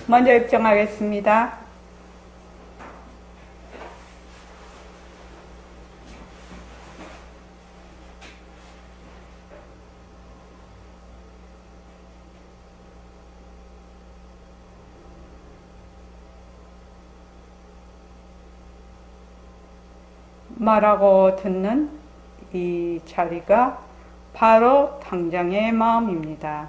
먼저 입장하겠습니다. 말하고 듣는 이 자리가 바로 당장의 마음입니다.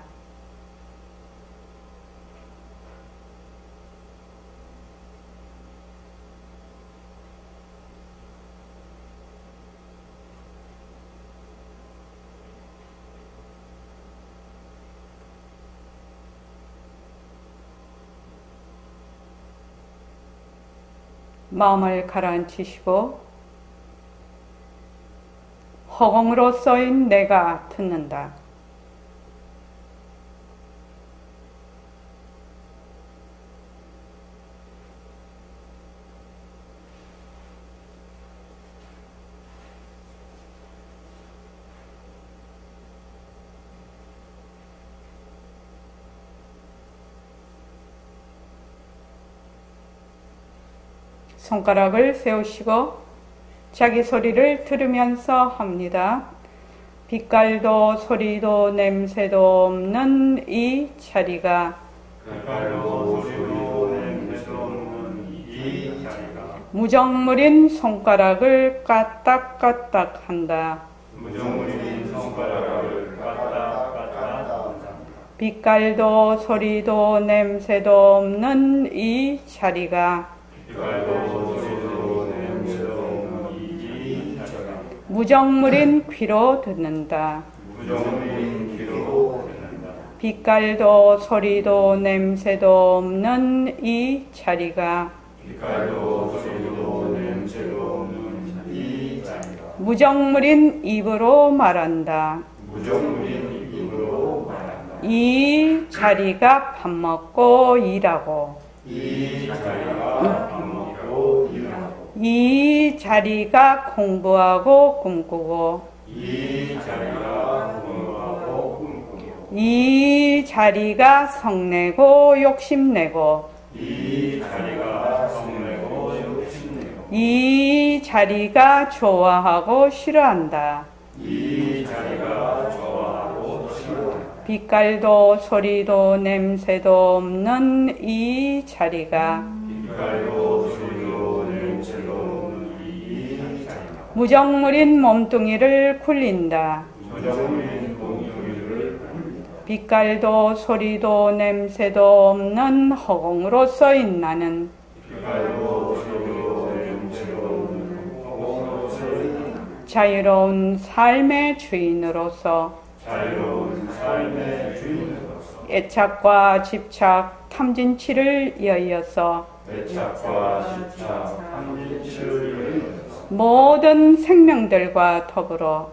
마음을 가라앉히시고 허공으로 써인 내가 듣는다. 손가락을 세우시고 자기 소리를 들으면서 합니다. 빛깔도 소리도 냄새도 없는 이 자리가 무정물인 손가락을 까딱까딱 한다. 빛깔도 소리도 냄새도 없는 이 자리가 무정물인 귀로 듣는다. 빛깔도 소리도 냄새도 없는 이 자리가 무정물인 입으로 말한다. 이 자리가 밥 먹고 일하고 이 자리가 공부하고 꿈꾸고 이 자리가 성내고 욕심내고 이 자리가 좋아하고 싫어한다. 빛깔도 소리도 냄새도 없는 이 자리가 무정물인 몸뚱이를 굴린다. 빛깔도 소리도 냄새도 없는 허공으로 써인 나는 자유로운 삶의 주인으로서 애착과 집착, 탐진치를 이어서 모든 생명들과 더불어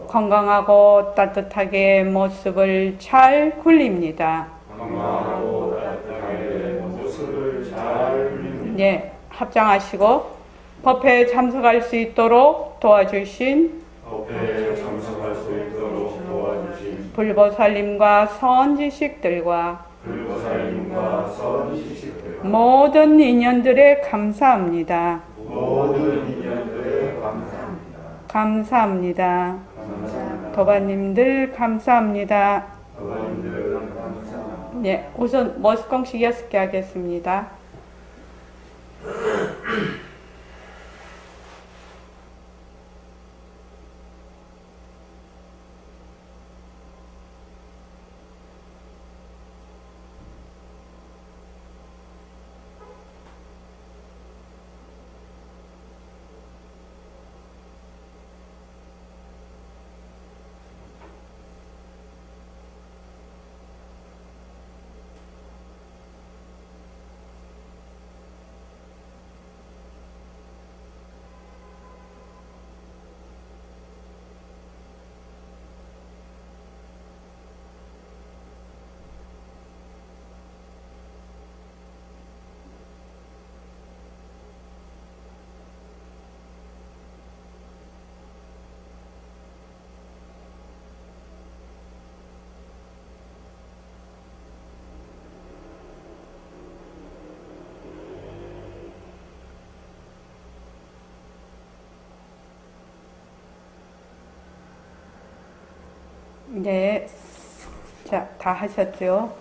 건강하고 따뜻하게 모습을 잘 굴립니다. 네, 합장하시고 법회에 참석할 수 있도록 도와주신 불보살님과 선지식들과 모든 인연들에 감사합니다. 감사합니다. 도반님들 감사합니다. 네, 우선 머스공식 6개 하겠습니다. 네. 자, 다 하셨죠?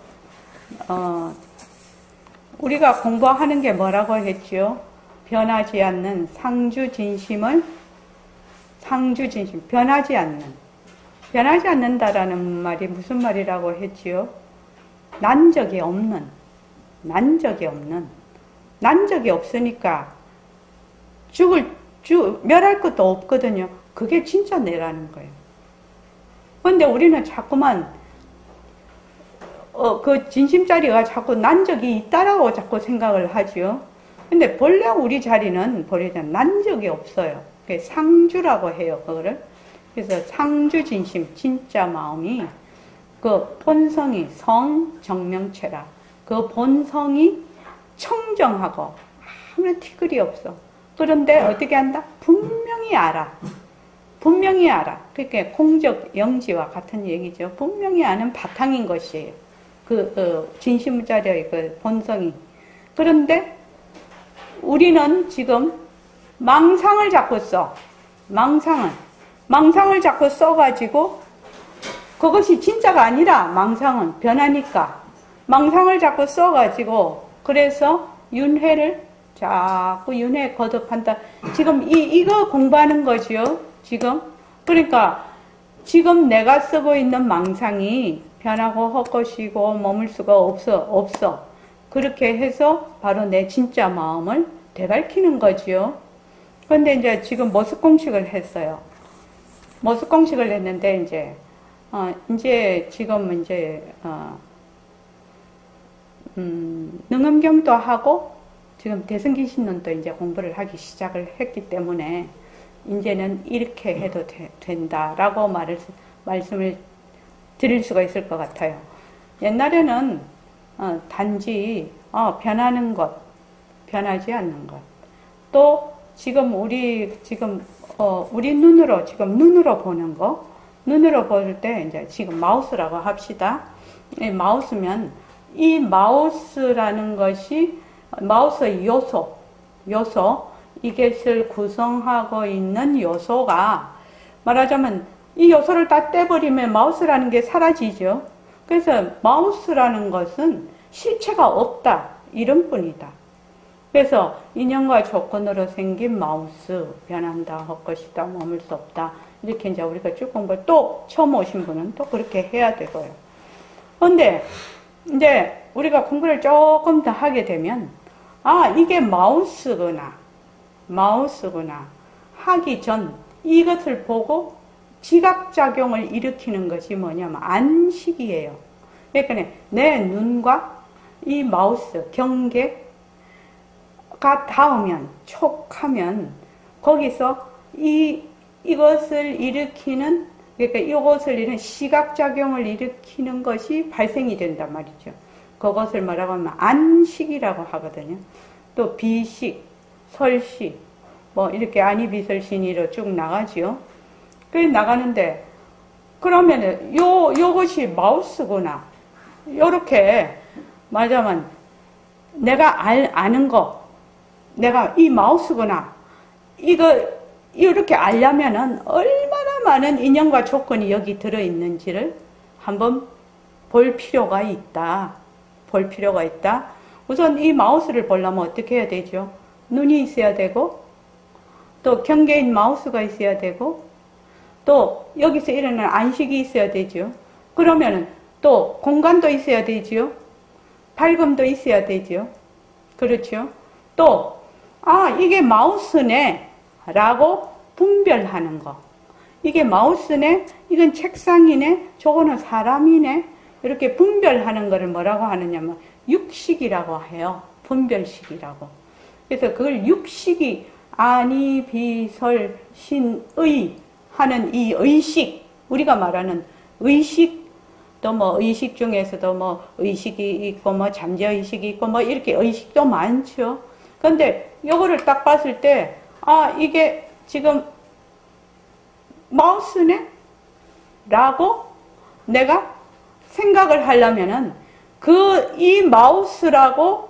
우리가 공부하는 게 뭐라고 했죠? 변하지 않는 상주진심, 변하지 않는다라는 말이 무슨 말이라고 했지요? 난 적이 없으니까 멸할 것도 없거든요. 그게 진짜 내라는 거예요. 그런데 우리는 자꾸만 그 진심자리가 자꾸 난 적이 있다라고 자꾸 생각을 하죠. 근데 본래 우리 자리는 난 적이 없어요. 그게 상주라고 해요, 그거를. 그래서 상주진심, 진짜 마음이 그 본성이 성정명체라. 그 본성이 청정하고 아무런 티끌이 없어. 그런데 어떻게 한다? 분명히 알아. 그러니까 공적 영지와 같은 얘기죠. 분명히 아는 바탕인 것이에요. 진심자리의 그 본성이. 그런데 우리는 지금 망상을 자꾸 써. 망상을 자꾸 써가지고 그것이 진짜가 아니라 망상은 변하니까 망상을 자꾸 써가지고 그래서 윤회를 자꾸 윤회 거듭한다. 지금 이거 공부하는 거지요. 지금. 그러니까 지금 내가 쓰고 있는 망상이 변하고 헛것이고 머물 수가 없어. 그렇게 해서 바로 내 진짜 마음을 되밝히는 거지요. 그런데 이제 지금 모습공식을 했어요. 모습공식을 했는데 이제 지금 능엄경도 하고 지금 대승기신론도 이제 공부를 하기 시작을 했기 때문에 이제는 이렇게 해도 된다라고 말씀을 드릴 수가 있을 것 같아요. 옛날에는 단지 변하는 것, 변하지 않는 것. 또 지금 우리 눈으로 보는 거, 눈으로 볼 때 이제 지금 마우스라고 합시다. 마우스면 이 마우스라는 것이 마우스의 요소 이것을 구성하고 있는 요소가 말하자면 이 요소를 다 떼버리면 마우스라는 게 사라지죠. 그래서 마우스라는 것은 실체가 없다 이름뿐이다. 그래서 인연과 조건으로 생긴 마우스 변한다 헛것이다 머물 수 없다 이렇게 이제 우리가 쭉 공부를 또 처음 오신 분은 또 그렇게 해야 되고요. 그런데 이제 우리가 공부를 조금 더 하게 되면 이게 마우스구나 하기 전 이것을 보고 지각작용을 일으키는 것이 뭐냐면 안식이에요. 그러니까 내 눈과 이 마우스 경계가 닿으면 촉하면 거기서 이것을 일으키는 그러니까 이것을 일으키는 시각작용을 일으키는 것이 발생이 된단 말이죠. 그것을 뭐라고 하면 안식이라고 하거든요. 또 비식, 설식, 이렇게 아니비설신이로 쭉 나가지요. 그래 나가는데 그러면은 요것이 마우스구나. 요렇게 말하자면 내가 아는 거, 내가 이 마우스구나. 이렇게 알려면은 얼마나 많은 인연과 조건이 여기 들어있는지를 한번 볼 필요가 있다. 우선 이 마우스를 보려면 어떻게 해야 되죠? 눈이 있어야 되고, 또 경계인 마우스가 있어야 되고, 또 여기서 일어나는 안식이 있어야 되죠. 그러면은 또 공간도 있어야 되지요. 밝음도 있어야 되죠. 그렇죠. 또 이게 마우스네 라고 분별하는 거. 이게 마우스네, 이건 책상이네, 저거는 사람이네 이렇게 분별하는 거를 뭐라고 하느냐면 육식이라고 해요. 분별식이라고. 그래서 그걸 육식이 아니비설신의 하는 이 의식, 우리가 말하는 의식, 또 의식 중에서도 의식이 있고 잠재의식이 있고 이렇게 의식도 많죠. 그런데 요거를 딱 봤을 때 이게 지금 마우스네? 라고 내가 생각을 하려면은 이 마우스라고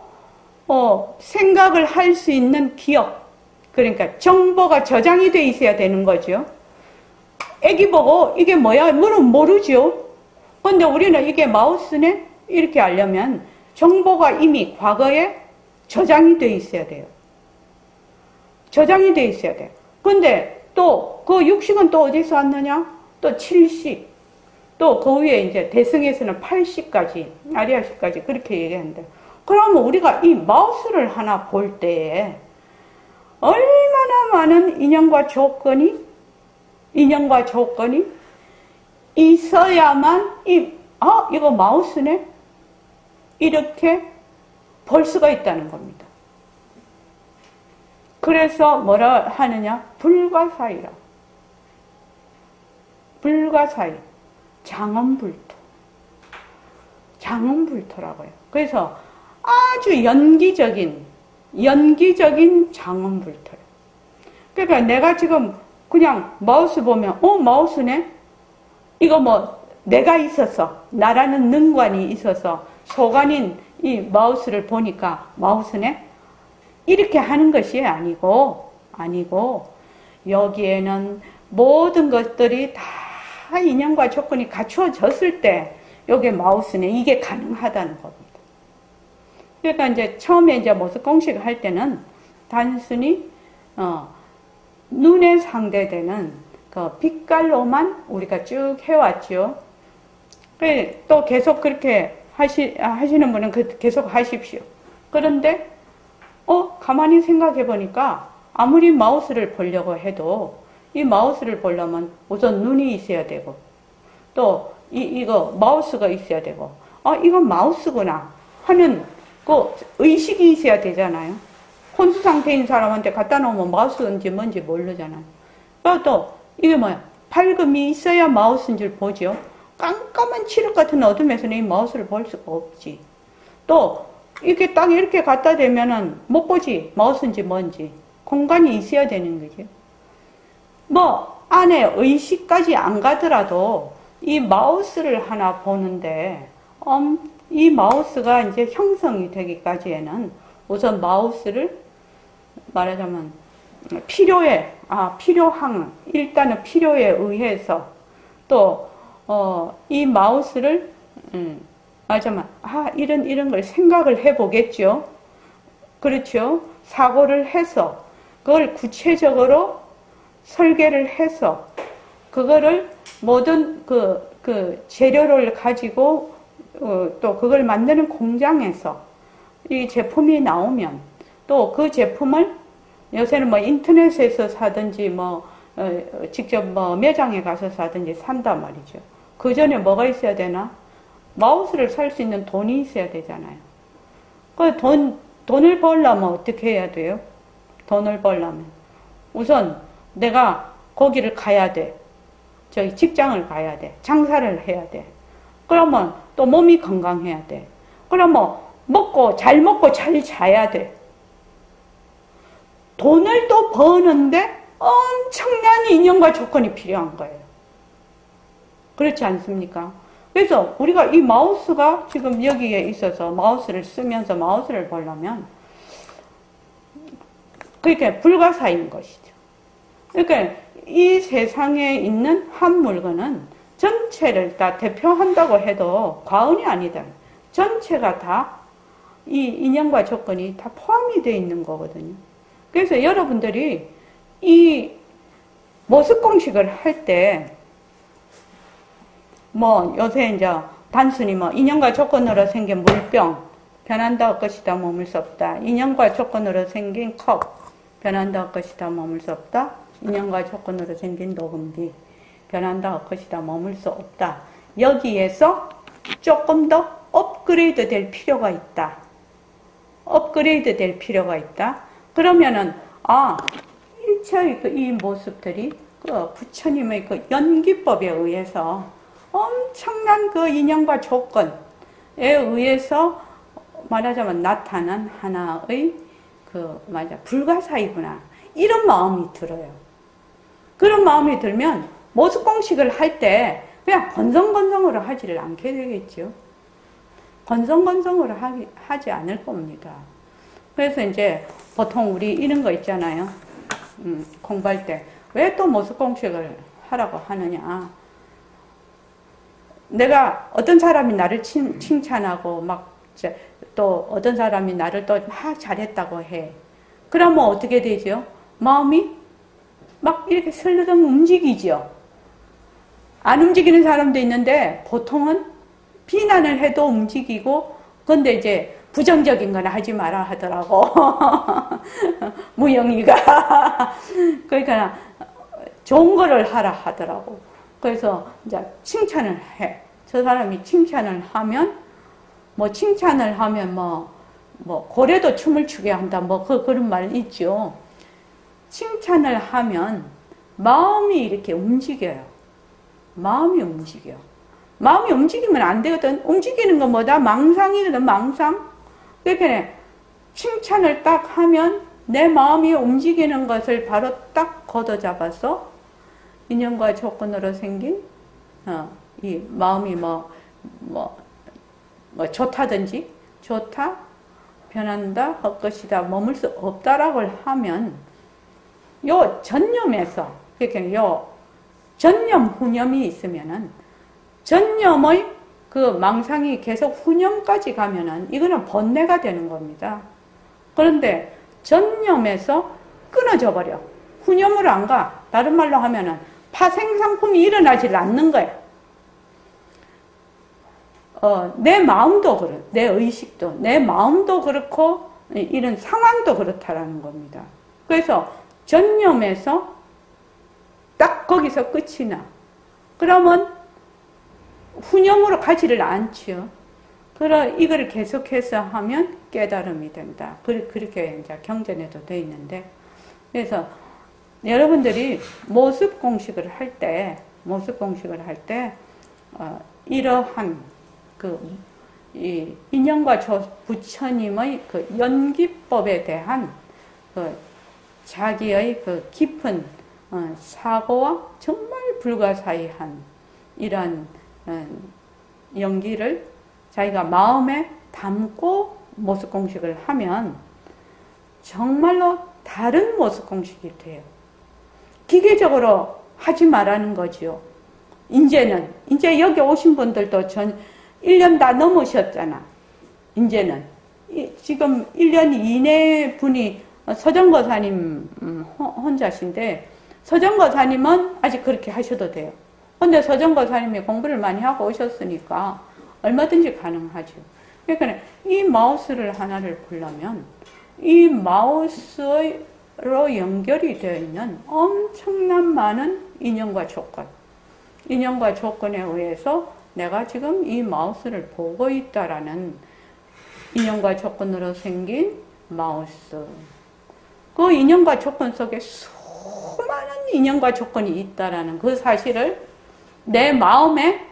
생각을 할 수 있는 기억, 그러니까 정보가 저장이 돼 있어야 되는 거죠. 애기 보고 이게 뭐야? 물은 모르죠. 근데 우리는 이게 마우스네? 이렇게 알려면 정보가 이미 과거에 저장이 돼 있어야 돼요. 저장이 돼 있어야 돼요. 근데 또 그 육식은 또 어디서 왔느냐? 또 70. 또 그 위에 이제 대승에서는 80까지, 아리아식까지 그렇게 얘기하는데. 그러면 우리가 이 마우스를 하나 볼 때에 얼마나 많은 인연과 조건이 있어야만 이거 마우스네? 이렇게 볼 수가 있다는 겁니다. 그래서 뭐라 하느냐? 불가사의라. 불가사의. 장엄불토라고요. 그래서 아주 연기적인 장엄불토예요. 그러니까 내가 지금 그냥 마우스 보면 마우스네? 이거 뭐 내가 있어서 나라는 능관이 있어서 소관인 이 마우스를 보니까 마우스네? 이렇게 하는 것이 아니고 여기에는 모든 것들이 다 인연과 조건이 갖추어졌을 때 여기 마우스네 이게 가능하다는 겁니다. 그러니까 이제 처음에 이제 모습 공식을 할 때는 단순히 눈에 상대되는 그 빛깔로만 우리가 쭉 해왔죠. 또 계속 그렇게 하시는 분은 계속 하십시오. 그런데 가만히 생각해 보니까 아무리 마우스를 보려고 해도 이 마우스를 보려면 우선 눈이 있어야 되고 또 이거 마우스가 있어야 되고 이건 마우스구나 하는 그 의식이 있어야 되잖아요. 혼수 상태인 사람한테 갖다 놓으면 마우스인지 뭔지 모르잖아요. 또 이게 뭐야? 밝음이 있어야 마우스인 줄 보죠. 깜깜한 칠흑 같은 어둠에서는 이 마우스를 볼 수가 없지. 또 이렇게 딱 이렇게 갖다 대면은 못 보지. 마우스인지 뭔지. 공간이 있어야 되는 거죠. 뭐 안에 의식까지 안 가더라도 이 마우스를 하나 보는데 이 마우스가 이제 형성이 되기까지에는 우선 마우스를 말하자면 일단은 필요에 의해서 또 이 마우스를 말하자면 이런 걸 생각을 해보겠죠. 그렇죠. 사고를 해서 그걸 구체적으로 설계를 해서 그거를 모든 그 재료를 가지고 또 그걸 만드는 공장에서 이 제품이 나오면 또 그 제품을 요새는 뭐 인터넷에서 사든지 뭐 직접 뭐 매장에 가서 사든지 산단 말이죠. 그 전에 뭐가 있어야 되나? 마우스를 살 수 있는 돈이 있어야 되잖아요. 그 돈을 벌려면 어떻게 해야 돼요? 돈을 벌려면 우선 내가 거기를 가야 돼. 저기 직장을 가야 돼. 장사를 해야 돼. 그러면 또 몸이 건강해야 돼. 그러면 잘 먹고 잘 자야 돼. 돈을 또 버는데 엄청난 인연과 조건이 필요한 거예요. 그렇지 않습니까? 그래서 우리가 이 마우스가 지금 여기에 있어서 마우스를 쓰면서 마우스를 보려면 그게 불가사의인 것이죠. 그러니까 이 세상에 있는 한 물건은 전체를 다 대표한다고 해도 과언이 아니다. 전체가 다 이 인연과 조건이 다 포함이 되어 있는 거거든요. 그래서 여러분들이 이 모습 공식을 할 때 뭐 요새 이제 단순히 뭐 인연과 조건으로 생긴 물병 변한다 할 것이다 머물 수 없다. 인연과 조건으로 생긴 컵 변한다 할 것이다 머물 수 없다. 인연과 조건으로 생긴 녹음기 변한다 할 것이다 머물 수 없다. 여기에서 조금 더 업그레이드 될 필요가 있다. 업그레이드 될 필요가 있다. 그러면은 일체의 이 모습들이 그 부처님의 그 연기법에 의해서 엄청난 그 인연과 조건에 의해서 말하자면 나타난 하나의 불가사의구나. 이런 마음이 들어요. 그런 마음이 들면 모습 공식을 할 때 그냥 건성건성으로 하지를 않게 되겠죠. 건성건성으로 하지 않을 겁니다. 그래서 이제 보통 우리 이런 거 있잖아요. 공부할 때 왜 또 모습 공식을 하라고 하느냐. 내가 어떤 사람이 나를 칭찬하고 막 또 어떤 사람이 나를 또 막 잘했다고 해. 그러면 어떻게 되죠? 마음이 막 이렇게 슬르렁 움직이죠. 안 움직이는 사람도 있는데 보통은 비난을 해도 움직이고, 근데 이제 부정적인 건 하지 마라 하더라고. 무영이가. 그러니까 좋은 거를 하라 하더라고. 그래서 이제 칭찬을 해. 저 사람이 칭찬을 하면, 고래도 춤을 추게 한다. 그런 말 있죠. 칭찬을 하면 마음이 이렇게 움직여요. 마음이 움직여. 마음이 움직이면 안 되거든. 움직이는 건 뭐다? 망상이거든, 망상. 그러니까 칭찬을 딱 하면 내 마음이 움직이는 것을 바로 딱 걷어잡아서 인연과 조건으로 생긴 이 마음이 좋다든지 좋다, 변한다, 헛것이다, 머물 수 없다라고 하면 요 전념에서, 그러니까 요 전념 후념이 있으면은 전념의 그 망상이 계속 후념까지 가면은 이거는 번뇌가 되는 겁니다. 그런데 전념에서 끊어져 버려. 후념으로 안 가. 다른 말로 하면은 파생상품이 일어나질 않는 거야. 내 마음도 그렇고, 내 의식도, 내 마음도 그렇고, 이런 상황도 그렇다라는 겁니다. 그래서 전념에서 딱 거기서 끝이 나. 그러면 후념으로 가지를 않죠. 그럼 이걸 계속해서 하면 깨달음이 된다. 그렇게 이제 경전에도 되어 있는데, 그래서 여러분들이 모습 공식을 할 때, 이러한 이 인연과 부처님의 그 연기법에 대한 자기의 깊은 사고와 정말 불가사의한 이런 연기를 자기가 마음에 담고 모습 공식을 하면 정말로 다른 모습 공식이 돼요. 기계적으로 하지 말라는 거지요. 이제 여기 오신 분들도 1년 다 넘으셨잖아. 이제는. 지금 1년 이내 분이 서정거사님 혼자신데, 서정거사님은 아직 그렇게 하셔도 돼요. 근데 서정거사님이 공부를 많이 하고 오셨으니까 얼마든지 가능하죠. 그러니까 이 마우스를 하나를 보려면 이 마우스로 연결이 되어 있는 엄청난 많은 인연과 조건에 의해서 내가 지금 이 마우스를 보고 있다라는 인연과 조건으로 생긴 마우스. 그 인연과 조건 속에 수많은 인연과 조건이 있다라는 그 사실을 내 마음에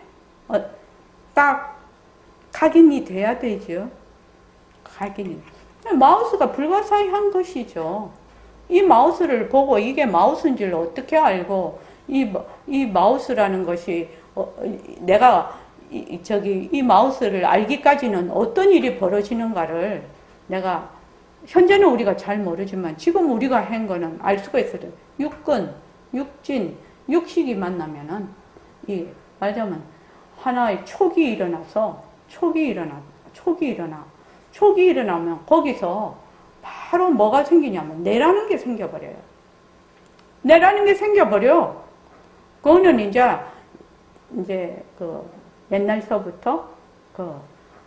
딱 각인이 돼야 되죠. 각인이. 마우스가 불가사의한 것이죠. 이 마우스를 보고 이게 마우스인 줄 어떻게 알고 이 마우스라는 것이 내가 이 마우스를 알기까지는 어떤 일이 벌어지는가를 내가 현재는 우리가 잘 모르지만 지금 우리가 한 거는 알 수가 있어요. 육근, 육진, 육식이 만나면은 말하자면 하나의 촉이 일어나면 거기서 바로 뭐가 생기냐면 내라는 게 생겨버려요. 내라는 게 생겨버려. 그거는 이제 옛날서부터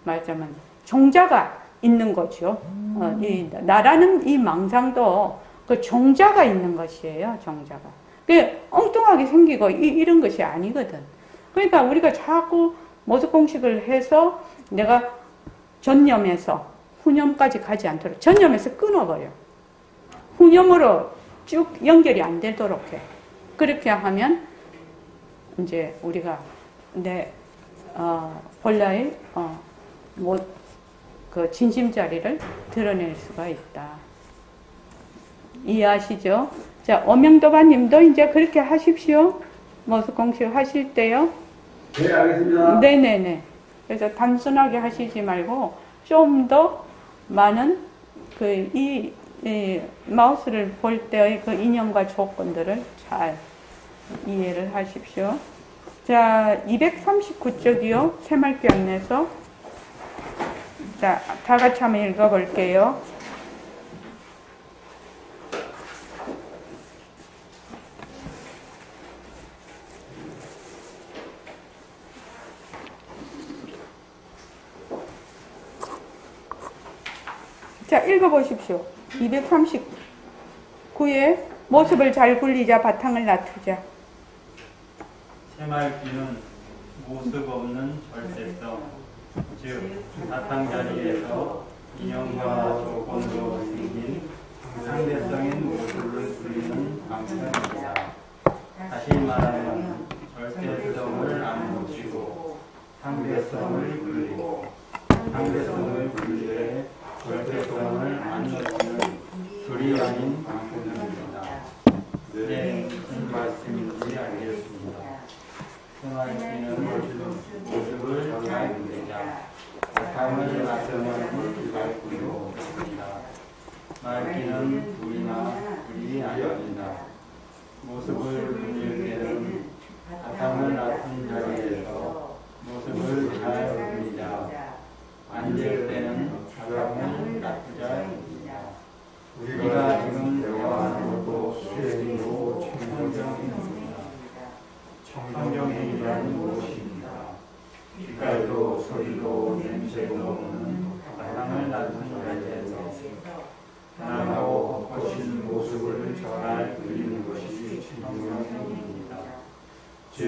말하자면 종자가 있는 거죠. 나라는 이 망상도 종자가 있는 것이에요. 종자가. 그게 엉뚱하게 생기고 이런 것이 아니거든. 그러니까 우리가 자꾸 모습 공식을 해서 내가 전념에서 후념까지 가지 않도록 전념에서 끊어버려. 후념으로 쭉 연결이 안 되도록 해. 그렇게 하면 이제 우리가 본래의 진심자리를 드러낼 수가 있다. 이해하시죠? 자, 오명도바님도 이제 그렇게 하십시오. 모습 공식 하실 때요. 네, 알겠습니다. 네네네. 그래서 단순하게 하시지 말고 좀 더 많은 이 마우스를 볼 때의 그 인연과 조건들을 잘 이해를 하십시오. 자, 239쪽이요. 새말귀 안내서. 자, 다 같이 한번 읽어볼게요. 자, 읽어보십시오. 239에 모습을 잘 굴리자, 바탕을 놔두자. 새말귀는 모습 없는 절대성, 즉 바탕 자리에서 인형과 조건으로 생긴 상대성인 모습을 굴리는 방편입니다. 다시 말하면 절대성을 안 놓치고 상대성을 굴리고 상대성을 굴리되 절대성을 안 놓치는 둘이 아닌 방편입니다. 네, 무슨 말씀인지 알겠습니다. 새말귀는 모습을 잘 굴리자, 바탕을 나타내는 말귀로 있습니다. 말귀는 둘이나 둘이 아닙니다. 모습을 굴릴 때는 바탕을 놔둔 자리에서 모습을 잘 굴리자, 앉을 때는 바탕을 놔두자입니다. 우리가 지금 대화하는 것도 수행이고 청정행위입니다. 청정행위란 무엇입니다? 빛깔도 소리도 냄새도 없는 바탕을 놔둔 자리에서 편안하고 벚꽃인 모습을 잘 그리는 것이 청정행위입니다. 즉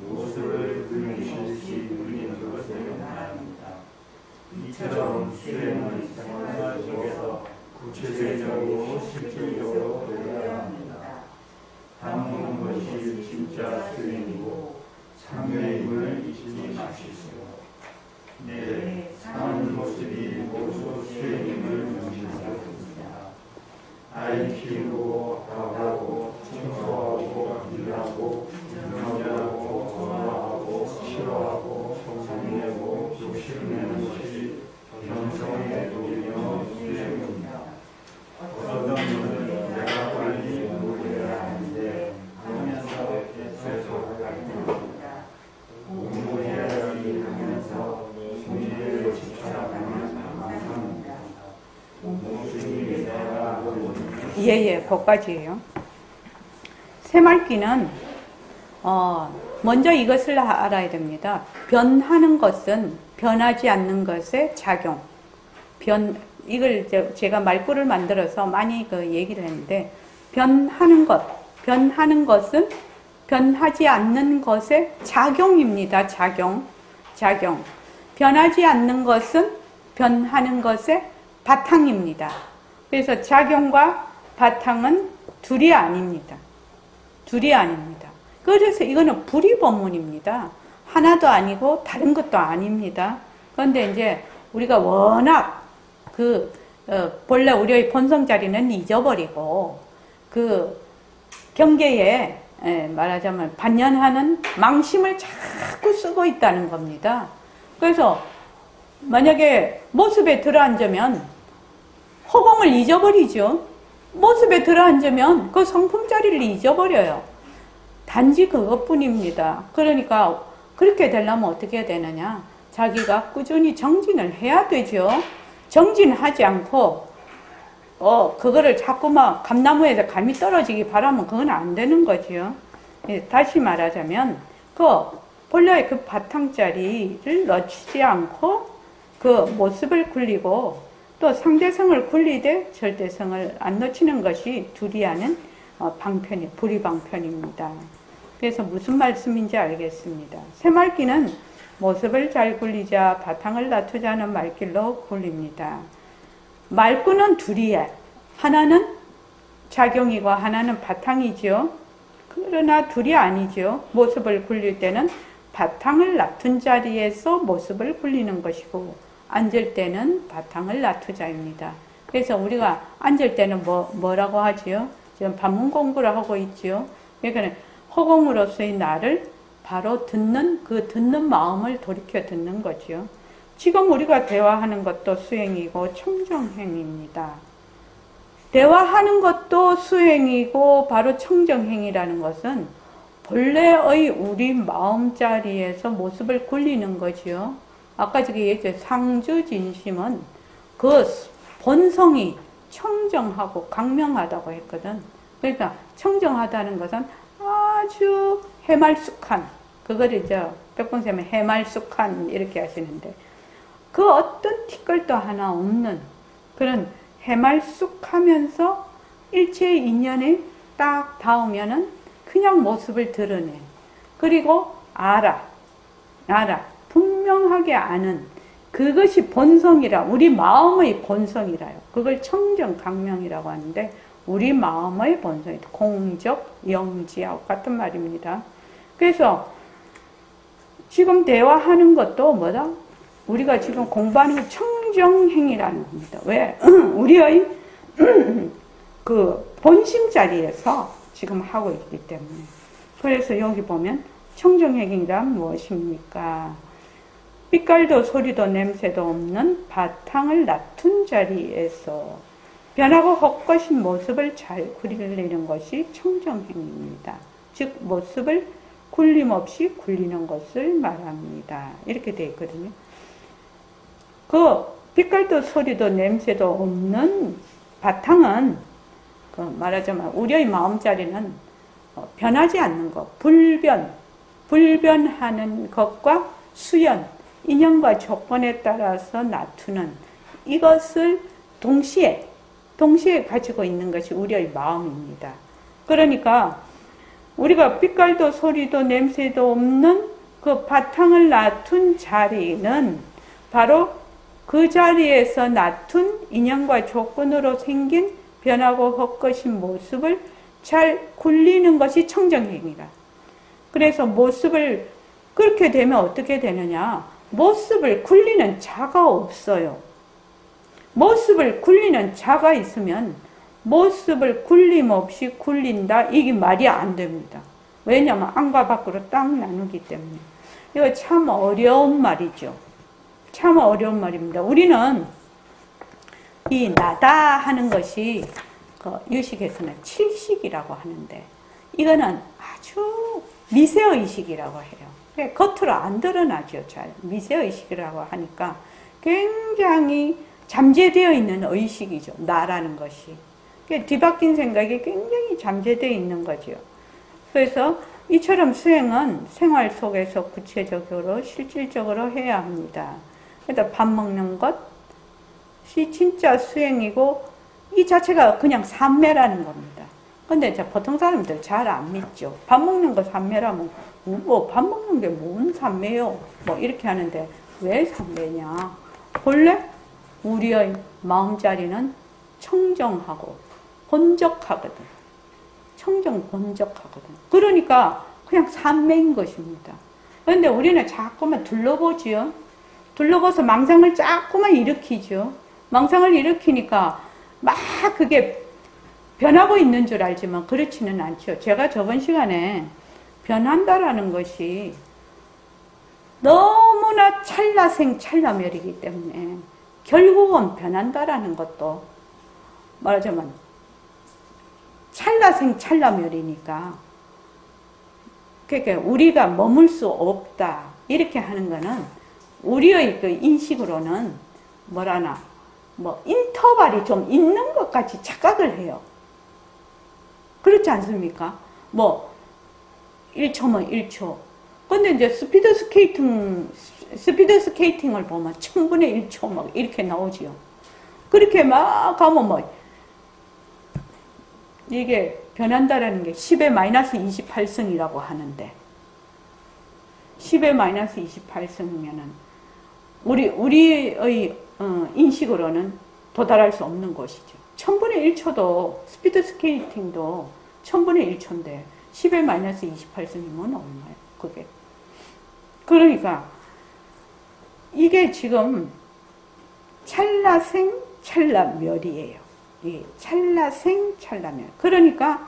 모습을 그리듯이 그리는 것을 말합니다. 이처럼 수행은 생활 속에서 구체적이고 실질적으로 되어야 합니다. 담는 것이 진짜 수행이고 참여임을 잊지 마시오. 네, 사는 모습이 모두 수행임을 명심하겠습니다. 아이 키우고 밥하고 청소하고 일하고 명하고 통화하고 싫어하고 성내고 욕심내는 것이 견성의 도리며 수행입니다. 어떤 분은 내가 빨리 공부해야 하는데 하면서 계속 갈등합니다. 공부해야 하면서 공부에 집착하는 망상입니다. 모습이 내가 하고 예, 거기까지예요. 새말귀는 먼저 이것을 알아야 됩니다. 변하는 것은 변하지 않는 것의 작용. 이걸 제가 말구를 만들어서 많이 얘기를 했는데, 변하는 것은 변하지 않는 것의 작용입니다. 작용. 변하지 않는 것은 변하는 것의 바탕입니다. 그래서 작용과 바탕은 둘이 아닙니다. 그래서 이거는 불이법문입니다. 하나도 아니고 다른 것도 아닙니다. 그런데 이제 우리가 워낙 본래 우리의 본성 자리는 잊어버리고 경계에 말하자면 반연하는 망심을 자꾸 쓰고 있다는 겁니다. 그래서 만약에 모습에 들어앉으면 허공을 잊어버리죠. 모습에 들어앉으면 그 성품 자리를 잊어버려요. 단지 그것뿐입니다. 그러니까 그렇게 되려면 어떻게 해야 되느냐? 자기가 꾸준히 정진을 해야 되죠. 정진하지 않고 그거를 자꾸만 감나무에서 감이 떨어지기 바라면 그건 안 되는 거지요. 다시 말하자면 본래의 그 바탕자리를 놓치지 않고 그 모습을 굴리고 또 상대성을 굴리되 절대성을 안 놓치는 것이 둘이 하는 불이방편입니다. 그래서 무슨 말씀인지 알겠습니다. 새말귀는 모습을 잘 굴리자, 바탕을 놔두자는 말길로 굴립니다. 말구는 둘이에요. 하나는 작용이고 하나는 바탕이죠. 그러나 둘이 아니죠. 모습을 굴릴 때는 바탕을 놔둔 자리에서 모습을 굴리는 것이고, 앉을 때는 바탕을 놔두자입니다. 그래서 우리가 앉을 때는 뭐라고 하지요? 지금 반문 공부를 하고 있지요. 그러니까 허공으로서의 나를 바로 듣는 마음을 돌이켜 듣는 거죠. 지금 우리가 대화하는 것도 수행이고 청정행위입니다. 대화하는 것도 수행이고 바로 청정행위라는 것은 본래의 우리 마음자리에서 모습을 굴리는 거지요. 아까 저기 얘기했죠. 상주진심은 그 본성이 청정하고 강명하다고 했거든. 그러니까 청정하다는 것은 아주 해말쑥한, 그거를 백본쌤은 해말쑥한 이렇게 하시는데, 그 어떤 티끌도 하나 없는 그런 해말쑥하면서 일체의 인연에 딱 닿으면은 그냥 모습을 드러내. 그리고 알아. 분명하게 아는 그것이 본성이라, 우리 마음의 본성이라요. 그걸 청정강명이라고 하는데, 우리 마음의 본성이 공적, 영지하고 같은 말입니다. 그래서 지금 대화하는 것도 뭐다? 우리가 지금 공부하는 게 청정행위라는 겁니다. 왜? 우리의 그 본심 자리에서 지금 하고 있기 때문에. 그래서 여기 보면 청정행위란 무엇입니까? 빛깔도 소리도 냄새도 없는 바탕을 놔둔 자리에서 변하고 헛것인 모습을 잘 굴리는 것이 청정행위입니다. 즉 모습을 굴림없이 굴리는 것을 말합니다. 이렇게 되어 있거든요. 그 빛깔도 소리도 냄새도 없는 바탕은 그 말하자면 우리의 마음자리는 변하지 않는 것, 불변하는 것과 수연, 인연과 조건에 따라서 놔두는 이것을 동시에 가지고 있는 것이 우리의 마음입니다. 그러니까 우리가 빛깔도 소리도 냄새도 없는 그 바탕을 놔둔 자리는 바로 그 자리에서 놔둔 인연과 조건으로 생긴 변하고 헛것인 모습을 잘 굴리는 것이 청정행위라. 그래서 모습을 그렇게 되면 어떻게 되느냐? 모습을 굴리는 자가 없어요. 모습을 굴리는 자가 있으면 모습을 굴림없이 굴린다, 이게 말이 안 됩니다. 왜냐하면 안과 밖으로 딱 나누기 때문에. 이거 참 어려운 말이죠. 참 어려운 말입니다. 우리는 이 나다 하는 것이 그 유식에서는 칠식이라고 하는데, 이거는 아주 미세의식이라고 해요. 겉으로 안 드러나죠. 잘 미세의식이라고 하니까 굉장히 잠재되어 있는 의식이죠. 나라는 것이. 뒤바뀐 생각이 굉장히 잠재되어 있는 거죠. 그래서 이처럼 수행은 생활 속에서 구체적으로 실질적으로 해야 합니다. 그래서 밥 먹는 것이 진짜 수행이고, 이 자체가 그냥 삼매라는 겁니다. 근데 이제 보통 사람들 잘 안 믿죠. 밥 먹는 거 삼매라면 뭐 밥 먹는 게 뭔 삼매요? 뭐 이렇게 하는데, 왜 삼매냐? 본래 우리의 마음자리는 청정하고 번적하거든. 번적하거든. 그러니까 그냥 삼매인 것입니다. 그런데 우리는 자꾸만 둘러보지요. 둘러봐서 망상을 자꾸만 일으키죠. 망상을 일으키니까 막 그게 변하고 있는 줄 알지만 그렇지는 않죠. 제가 저번 시간에 변한다라는 것이 너무나 찰나생찰나멸이기 때문에 결국은 변한다라는 것도 말하자면 찰나생찰나멸이니까, 그러니까 우리가 머물 수 없다 이렇게 하는 거는 우리의 그 인식으로는 뭐라나 뭐 인터벌이 좀 있는 것 같이 착각을 해요. 그렇지 않습니까? 뭐 1초면 1초. 근데 이제 스피드 스케이팅을 보면 1000분의 1초 막 이렇게 나오지요. 그렇게 막 가면 뭐 이게 변한다라는 게 10의 마이너스 28승이라고 하는데, 10의 마이너스 28승이면은 우리의 인식으로는 도달할 수 없는 것이죠. 1000분의 1초도 스피드 스케이팅도 1000분의 1초인데 10의 마이너스 28승이면 얼마예요? 그게. 그러니까 이게 지금 찰나생 찰나멸이에요. 이 찰나생 찰나멸. 그러니까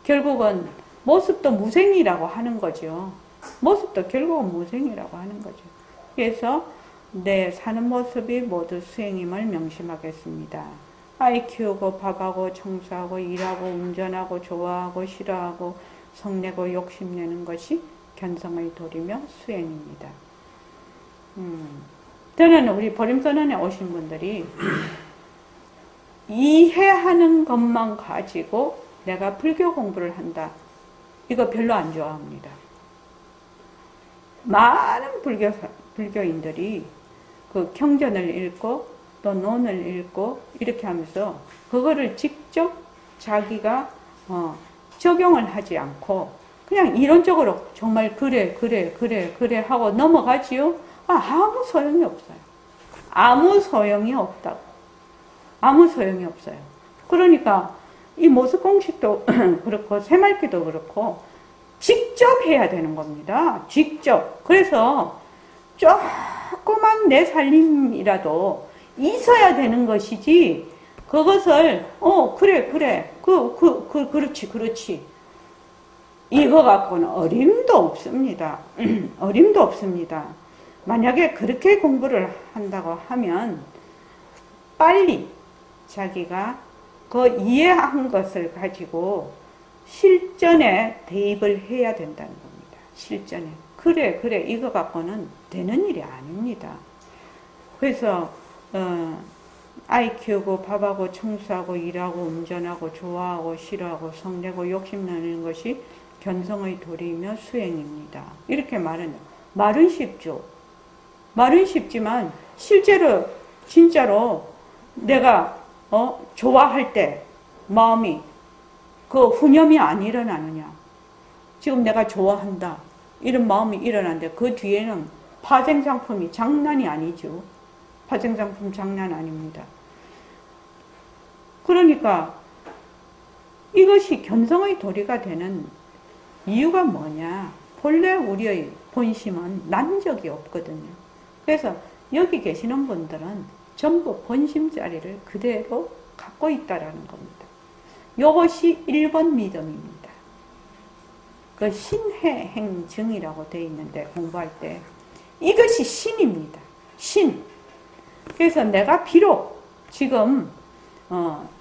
결국은 모습도 무생이라고 하는 거죠. 모습도 결국은 무생이라고 하는 거죠. 그래서 내 사는 모습이 모두 수행임을 명심하겠습니다. 아이 키우고 밥하고 청소하고 일하고 운전하고 좋아하고 싫어하고 성내고 욕심내는 것이 견성의 도리며 수행입니다. 저는 우리 보림선언에 오신 분들이 이해하는 것만 가지고 내가 불교 공부를 한다. 이거 별로 안 좋아합니다. 많은 불교인들이 그 경전을 읽고 또 논을 읽고 이렇게 하면서 그거를 직접 자기가 적용을 하지 않고 그냥 이론적으로 정말 그래 하고 넘어가지요. 아무 소용이 없어요. 아무 소용이 없다고. 아무 소용이 없어요. 그러니까 이 모습 공식도 그렇고 새말기도 그렇고 직접 해야 되는 겁니다. 직접. 그래서 조그만 내 살림이라도 있어야 되는 것이지 그것을 그래 그렇지 이거 갖고는 어림도 없습니다. 어림도 없습니다. 만약에 그렇게 공부를 한다고 하면 빨리 자기가 그 이해한 것을 가지고 실전에 대입을 해야 된다는 겁니다. 실전에. 그래 이거 갖고는 되는 일이 아닙니다. 그래서 아이 키우고 밥하고 청소하고 일하고 운전하고 좋아하고 싫어하고 성내고 욕심내는 것이 견성의 도리이며 수행입니다. 이렇게 말은 쉽죠. 말은 쉽지만 실제로 진짜로 내가 좋아할 때 마음이 그 후념이 안 일어나느냐. 지금 내가 좋아한다. 이런 마음이 일어나는데 그 뒤에는 파생상품이 장난이 아니죠. 파생상품 장난 아닙니다. 그러니까 이것이 견성의 도리가 되는 이유가 뭐냐. 본래 우리의 본심은 난 적이 없거든요. 그래서 여기 계시는 분들은 전부 본심자리를 그대로 갖고 있다라는 겁니다. 이것이 1번 믿음입니다. 그 신해행증이라고 되어 있는데 공부할 때 이것이 신입니다. 신. 그래서 내가 비록 지금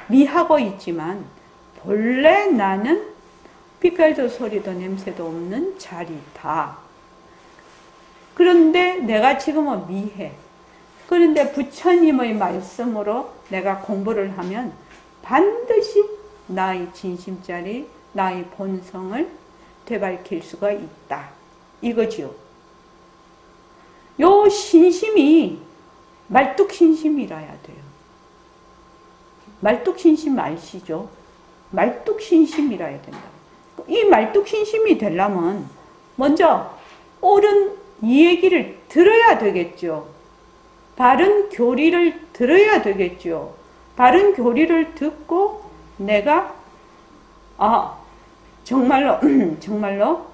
미하고 있지만 본래 나는 빛깔도 소리도 냄새도 없는 자리다. 그런데 내가 지금은 미해. 그런데 부처님의 말씀으로 내가 공부를 하면 반드시 나의 진심자리, 나의 본성을 되밝힐 수가 있다. 이거지요. 요 신심이 말뚝신심이라야 돼요. 말뚝신심 아시죠? 말뚝신심이라야 된다. 이 말뚝신심이 되려면 먼저 옳은 이 얘기를 들어야 되겠죠. 바른 교리를 들어야 되겠죠. 바른 교리를 듣고 내가 정말로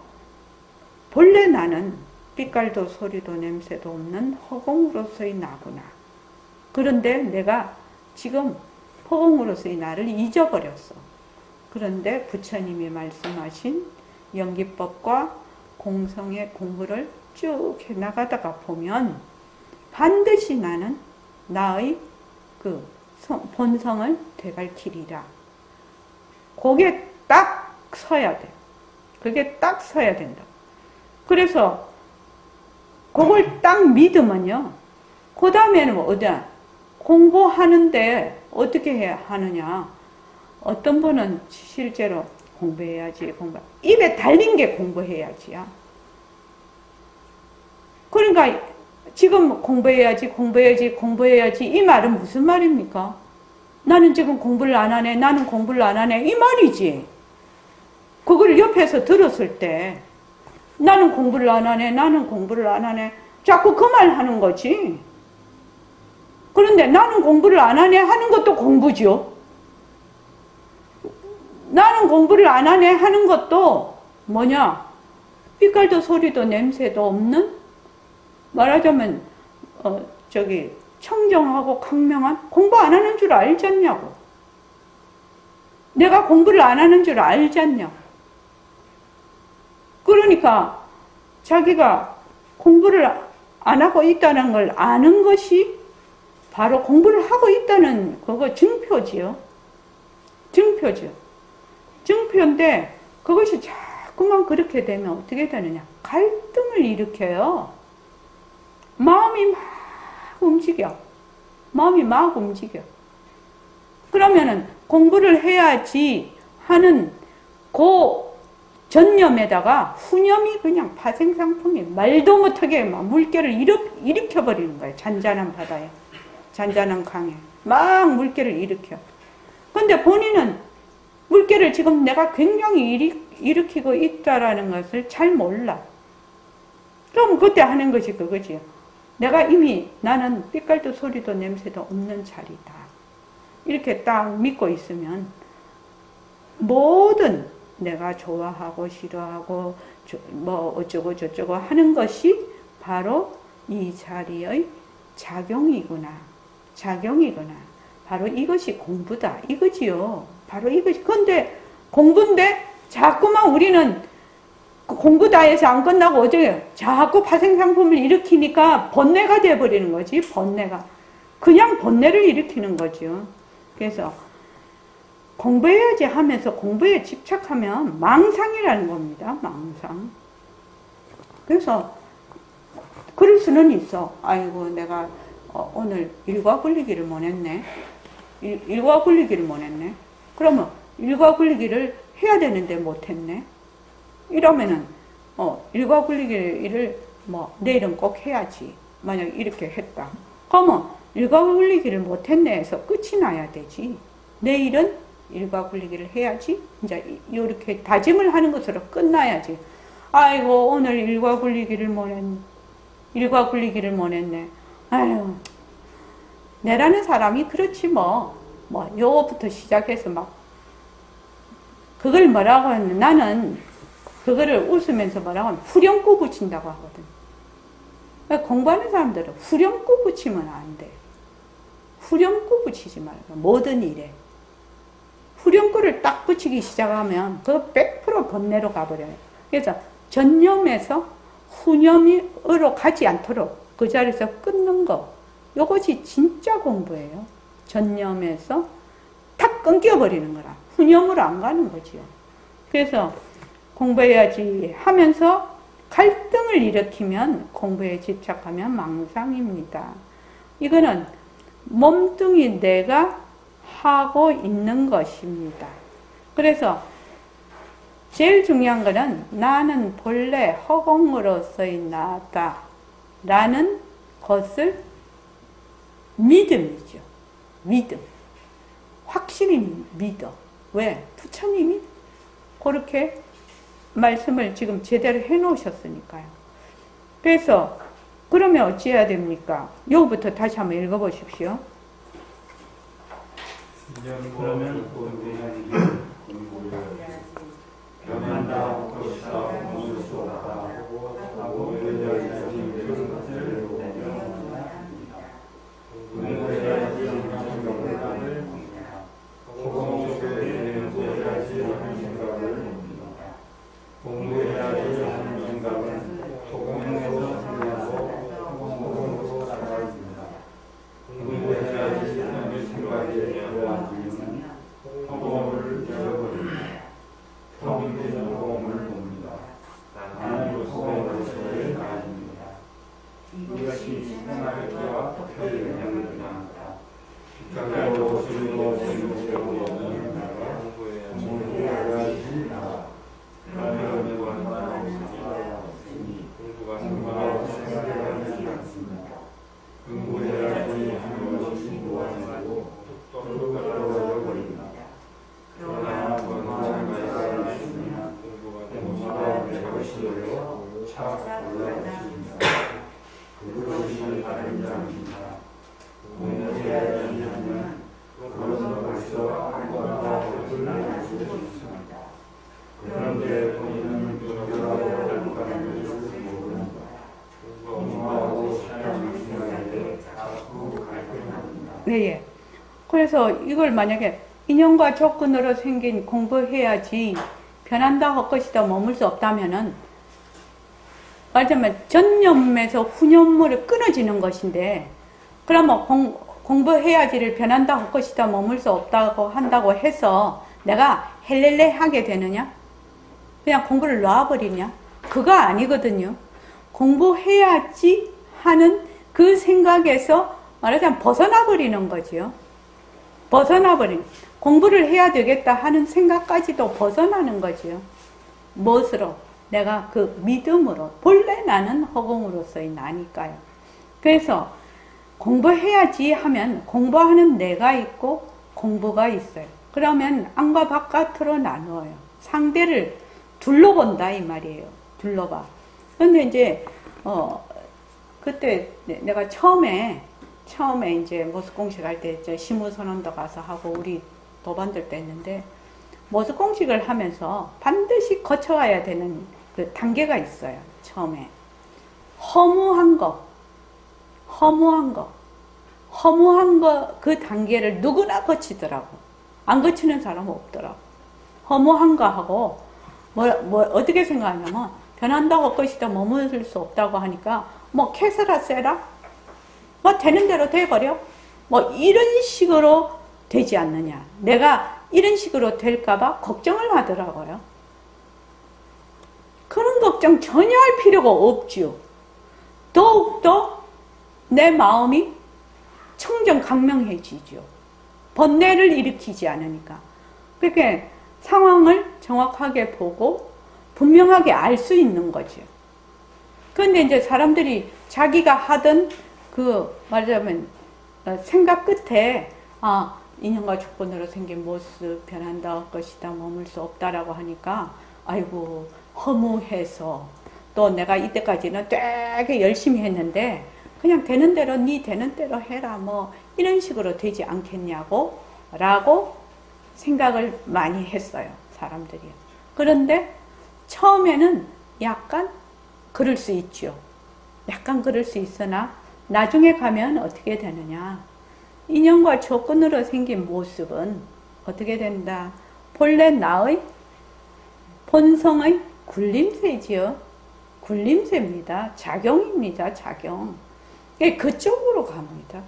본래 나는 빛깔도 소리도 냄새도 없는 허공으로서의 나구나. 그런데 내가 지금 허공으로서의 나를 잊어버렸어. 그런데 부처님이 말씀하신 연기법과 공성의 공부를 쭉 해나가다가 보면 반드시 나는 나의 그 본성을 되밝히리라. 그게 딱 서야 돼. 그게 딱 서야 된다. 그래서 그걸 딱 믿으면요. 그 다음에는 어디야? 공부하는데 어떻게 해야 하느냐. 어떤 분은 실제로 공부해야지, 입에 달린 게 공부해야지야. 그러니까 지금 공부해야지 이 말은 무슨 말입니까? 나는 지금 공부를 안 하네, 나는 공부를 안 하네, 이 말이지. 그걸 옆에서 들었을 때 나는 공부를 안 하네, 나는 공부를 안 하네, 자꾸 그 말 하는 거지. 그런데 나는 공부를 안 하네 하는 것도 공부죠. 나는 공부를 안 하네 하는 것도 뭐냐? 빛깔도 소리도 냄새도 없는, 말하자면 청정하고 강명한, 공부 안 하는 줄 알지 않냐고. 내가 공부를 안 하는 줄 알지 않냐고. 그러니까 자기가 공부를 안 하고 있다는 걸 아는 것이 바로 공부를 하고 있다는 그거 증표지요. 증표인데 그것이 자꾸만 그렇게 되면 어떻게 되느냐? 갈등을 일으켜요. 마음이 막 움직여. 마음이 막 움직여. 그러면은 공부를 해야지 하는 그 전념에다가 후념이 그냥 파생상품이 말도 못하게 막 물결을 일으켜버리는 거예요. 잔잔한 바다에. 잔잔한 강에. 막 물결을 일으켜. 근데 본인은 물결을 지금 내가 굉장히 일으키고 있다라는 것을 잘 몰라. 그럼 그때 하는 것이 그거지요. 내가 이미 나는 빛깔도 소리도 냄새도 없는 자리다. 이렇게 딱 믿고 있으면 모든 내가 좋아하고 싫어하고 뭐 어쩌고 저쩌고 하는 것이 바로 이 자리의 작용이구나. 작용이구나. 바로 이것이 공부다. 이거지요. 바로 이것이. 근데 공부인데 자꾸만 우리는 공부다 해서 안 끝나고 어쩌게요? 자꾸 파생상품을 일으키니까 번뇌가 되어버리는 거지. 번뇌가. 그냥 번뇌를 일으키는 거죠. 그래서 공부해야지 하면서 공부에 집착하면 망상이라는 겁니다. 망상. 그래서 그럴 수는 있어. 아이고 내가 오늘 일과 굴리기를 못했네. 일과 굴리기를 못했네. 그러면 일과 굴리기를 해야 되는데 못했네. 이러면은 일과 굴리기를 뭐 내일은 꼭 해야지. 만약 이렇게 했다. 그러면 일과 굴리기를 못했네 해서 끝이 나야 되지. 내일은 일과 굴리기를 해야지. 이제 이렇게 다짐을 하는 것으로 끝나야지. 아이고 오늘 일과 굴리기를 못했네. 일과 굴리기를 못했네. 아유 내라는 사람이 그렇지 뭐 요거부터 시작해서 막 그걸 뭐라고 하면 나는 그거를 웃으면서 뭐라고 하면 후렴구 붙인다고 하거든. 그러니까 공부하는 사람들은 후렴구 붙이면 안 돼. 후렴구 붙이지 말고 모든 일에 후렴구를 딱 붙이기 시작하면 그 100% 번뇌로 가버려요. 그래서 전념에서 후념으로 가지 않도록 그 자리에서 끊는 거. 이것이 진짜 공부예요. 전념에서 탁 끊겨버리는 거라. 후념으로 안 가는 거지요. 그래서 공부해야지 하면서 갈등을 일으키면 공부에 집착하면 망상입니다. 이거는 몸뚱이 내가 하고 있는 것입니다. 그래서 제일 중요한 거는 나는 본래 허공으로서의 나다 라는 것을 믿음이죠. 믿음. 확실히 믿어. 왜? 부처님이 그렇게 말씀을 지금 제대로 해놓으셨으니까요. 그래서 그러면 어찌해야 됩니까? 요거부터 다시 한번 읽어보십시오. 그러면 변한다 것이다 묻을 수 없다 하고 열려진 것을 공부해야지 하는 생각을 허공 속에 공부해야지 하는 생각을 공부해야지 하는 생각은 허공에서 생겨서 허공으로 사라집니다. 공부해야지 하는 생각이 되어지면 허공을 열어버립니다. 텅 빈 허공을 봅니다. 나는으로서의 나입니다. 이것이 생활과 표현입니다. 빛깔로 소리로 생각되고 없는 나가 공부해야지 나가 그러면 원하나 없으니 공부가 생각하지 않습니다. 공부해야지 하는 것이 무엇이고 또 떨어져 버립니다. 그러나 원하가 있으면 공부가 내 것이 되어 차 올라오십니다. 그것이 다른 자입니다. 공부해야지 하면 그것은 벌써 아무거나 것을 알 수 있습니다. 그런데 본인은 그러라고 하는 것을 모릅니다. 공부하고 싶다는 생각에 자꾸 갈등합니다. 네. 그래서 이걸 만약에 인연과 조건으로 생긴 공부해야지 변한다 할 것이다 머물 수 없다면은 말하자면 전념에서 후념으로 끊어지는 것인데 그러면 공부해야지를 변한다 할 것이다 머물 수 없다고 한다고 해서 내가 헬렐레 하게 되느냐? 그냥 공부를 놔버리냐? 그거 아니거든요. 공부해야지 하는 그 생각에서 말하자면 벗어나버리는 거지요. 벗어나버리는, 공부를 해야 되겠다 하는 생각까지도 벗어나는 거지요. 무엇으로? 내가 그 믿음으로, 본래 나는 허공으로서의 나니까요. 그래서 공부해야지 하면 공부하는 내가 있고 공부가 있어요. 그러면 안과 바깥으로 나누어요. 상대를 둘러본다 이 말이에요. 둘러봐. 근데 이제 그때 내가 처음에 이제 모습 공식할 때 시무선언도 가서 하고 우리 도반들 때 했는데, 모습 공식을 하면서 반드시 거쳐와야 되는 그 단계가 있어요. 처음에 허무한 거 그 단계를 누구나 거치더라고. 안 거치는 사람은 없더라고. 허무한 거 하고 뭐 어떻게 생각하냐면, 변한다고 것이다 머무를 수 없다고 하니까 뭐 캐서라 세라 뭐 되는 대로 돼버려, 뭐 이런 식으로 되지 않느냐. 내가 이런 식으로 될까봐 걱정을 하더라고요. 그런 걱정 전혀 할 필요가 없지요. 더욱더 내 마음이 청정강명해지죠. 번뇌를 일으키지 않으니까. 그렇게 상황을 정확하게 보고 분명하게 알 수 있는 거죠. 그런데 이제 사람들이 자기가 하던 그 말하자면 생각 끝에 인연과 조건으로 생긴 모습 변한다 것이다 머물 수 없다라고 하니까 아이고 허무해서, 또 내가 이때까지는 되게 열심히 했는데 그냥 되는 대로 네 되는 대로 해라 뭐 이런 식으로 되지 않겠냐고 라고 생각을 많이 했어요, 사람들이. 그런데 처음에는 약간 그럴 수 있죠. 약간 그럴 수 있으나 나중에 가면 어떻게 되느냐. 인연과 조건으로 생긴 모습은 어떻게 된다. 본래 나의 본성의 굴림새지요. 굴림새입니다. 작용입니다. 작용. 그쪽으로 갑니다.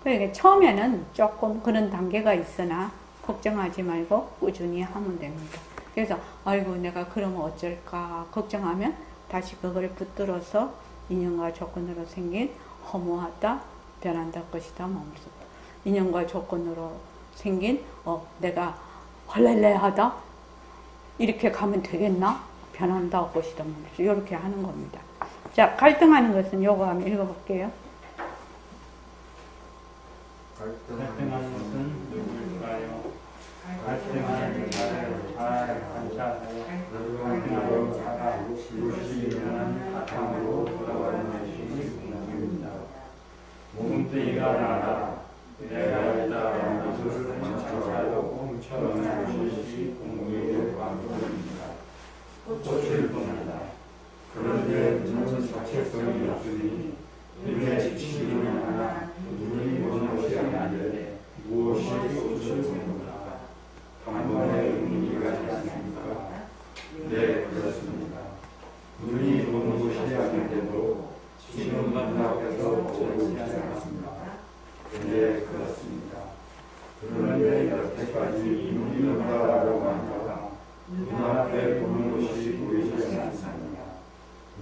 그러니까 처음에는 조금 그런 단계가 있으나 걱정하지 말고 꾸준히 하면 됩니다. 그래서 아이고 내가 그러면 어쩔까 걱정하면 다시 그걸 붙들어서 인연과 조건으로 생긴 허무하다, 변한다 것이다, 머물 수 없다. 인연과 조건으로 생긴 내가 헐렐레하다 이렇게 가면 되겠나? 변한다 것이다, 머물 수 없다. 이렇게 하는 겁니다. 자, 갈등하는 것은 요거 한번 읽어볼게요. 갈등하는 것은 누구일까요? 갈등하는 자를 잘 관찰하여 갈등하는 자가 무엇이 일어나는 바탕으로 돌아가는 것이 궁금합니다. 몸뚱이가 나라 내가 있다라는 것을 관찰하고 훔쳐가는 것이 공부의 관건입니다. 꽃을 봅니다. 그런데 눈은 자체성이 없으니 눈에 지치기는 하나 눈이 보는 것이 아닌데 무엇이 꽃을 보는가? 단번에 의미가 있습니까? 네, 그렇습니다. 눈이 보는 것이 아닌데도 지금 눈앞에서 보고 있지 않습니다. 네, 그렇습니다. 그런데 여태까지 눈이 온다라고 하다가 눈앞에 보는 것이 보이지 않습니다.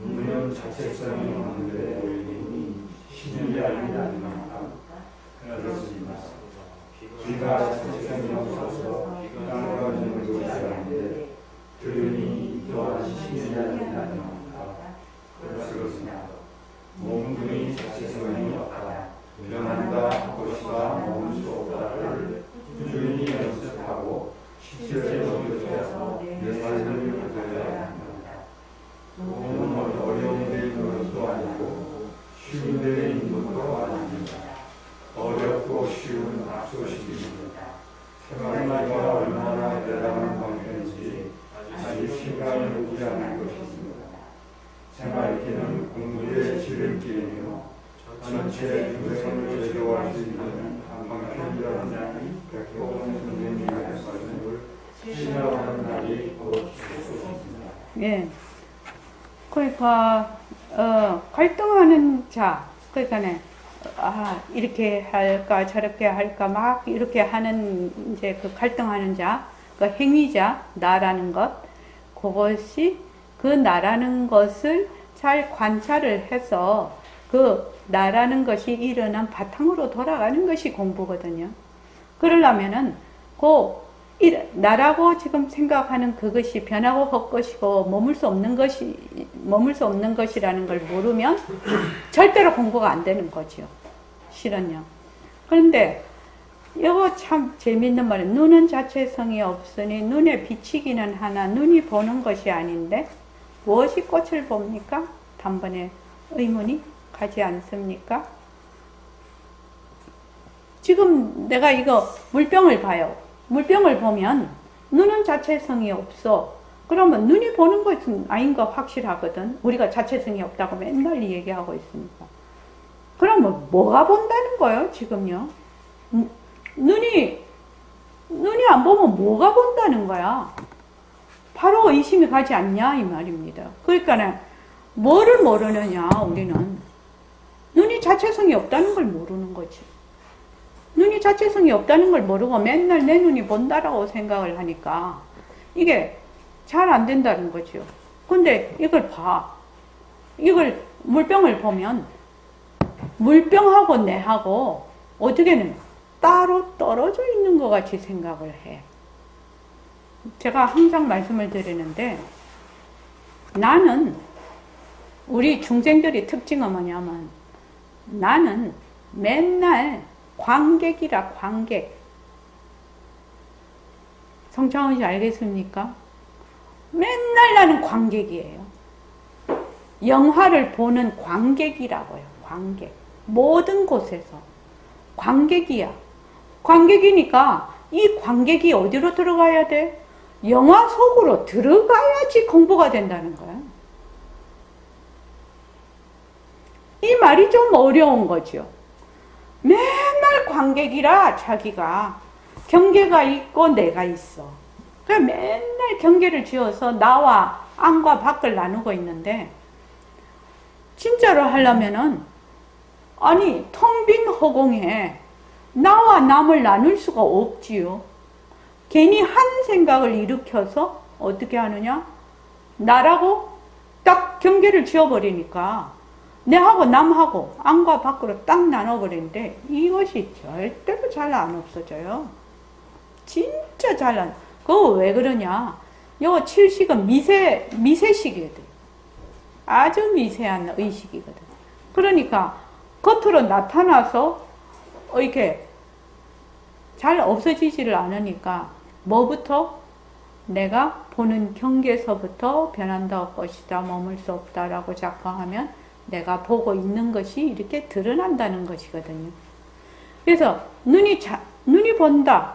눈은 자체성이 없는데 보이니 신이 아니니까. 그렇습니다. 귀가 자체성이 없어서 귀가 듣는 것이 아닌데 들으니 또한 신이 아니니까. 그렇습니다. 몸뚱이 자체성이 없다. 변한다 것이다 머물 수 없다를 꾸준히 연습하고 실제로 교제해서 내 삶을 가져야 합니다. 몸은 어려운 데 있는 것도 아니고 쉬운 데 있는 것도 아닙니다. 어렵고 쉬운 앞소식입니다. 생활마다 얼마나 대단한 관계인지 아직 시간이 오지 않은 것입니다. 생활기는 공부의 지름길이며 전체 인생을 제도할 수 있는 방편이라는 날이 백보원 선생님의 말씀을 실현하는 날이 곧 있습니다. 예. 그러니까 갈등하는 자, 그러니까 이렇게 할까 저렇게 할까 막 이렇게 하는 이제 그 갈등하는 자, 그 행위자 나라는 것, 그것이 그 나라는 것을 잘 관찰을 해서 그 나라는 것이 일어난 바탕으로 돌아가는 것이 공부거든요. 그러려면은 그 나라고 지금 생각하는 그것이 변하고 헛것이고 머물 수 없는 것이라는 걸 모르면 절대로 공부가 안 되는 거죠. 실은요. 그런데 이거 참 재밌는 말이에요. 눈은 자체성이 없으니 눈에 비치기는 하나 눈이 보는 것이 아닌데 무엇이 꽃을 봅니까? 단번에 의문이 가지 않습니까? 지금 내가 이거 물병을 봐요. 물병을 보면 눈은 자체성이 없어. 그러면 눈이 보는 것은 아닌 거 확실하거든. 우리가 자체성이 없다고 맨날 얘기하고 있으니까. 그러면 뭐가 본다는 거예요, 지금요? 눈이 안 보면 뭐가 본다는 거야? 바로 의심이 가지 않냐 이 말입니다. 그러니까 뭐를 모르느냐 우리는 눈이 자체성이 없다는 걸 모르는 거지. 눈이 자체성이 없다는 걸 모르고 맨날 내 눈이 본다라고 생각을 하니까 이게 잘 안 된다는 거죠. 근데 이걸 봐. 이걸 물병을 보면 물병하고 내하고 어떻게는 따로 떨어져 있는 것 같이 생각을 해. 제가 항상 말씀을 드리는데 나는 우리 중생들이 특징은 뭐냐면 나는 맨날 관객이라 관객. 성창훈 씨 알겠습니까? 맨날 나는 관객이에요. 영화를 보는 관객이라고요. 관객. 모든 곳에서 관객이야. 관객이니까 이 관객이 어디로 들어가야 돼? 영화 속으로 들어가야지 공부가 된다는 거야. 이 말이 좀 어려운 거죠. 맨날 관객이라 자기가 경계가 있고 내가 있어. 그러니까 맨날 경계를 지어서 나와 안과 밖을 나누고 있는데 진짜로 하려면은 아니 텅 빈 허공에 나와 남을 나눌 수가 없지요. 괜히 한 생각을 일으켜서 어떻게 하느냐? 나라고 딱 경계를 지어버리니까 내하고 남하고 안과 밖으로 딱 나눠버리는데 이것이 절대로 잘 안 없어져요. 진짜 잘 안. 그거 왜 그러냐? 요 칠식은 미세식이거든. 아주 미세한 의식이거든. 그러니까 겉으로 나타나서 이렇게 잘 없어지지를 않으니까 뭐부터? 내가 보는 경계서부터 변한다 것이다 머물 수 없다라고 자꾸 하면 내가 보고 있는 것이 이렇게 드러난다는 것이거든요. 그래서 눈이 본다.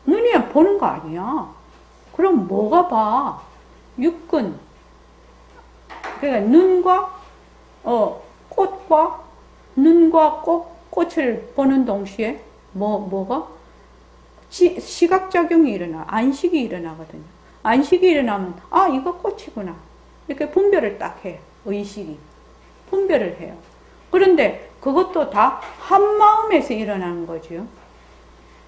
눈이 보는 거 아니야. 그럼 뭐가 봐? 육근. 그러니까 눈과 꽃과 눈과 꽃을 보는 동시에 뭐가? 시각작용이 일어나. 안식이 일어나거든요. 안식이 일어나면 아 이거 꽃이구나. 이렇게 분별을 딱 해요. 의식이. 분별을 해요. 그런데 그것도 다 한마음에서 일어나는 거죠.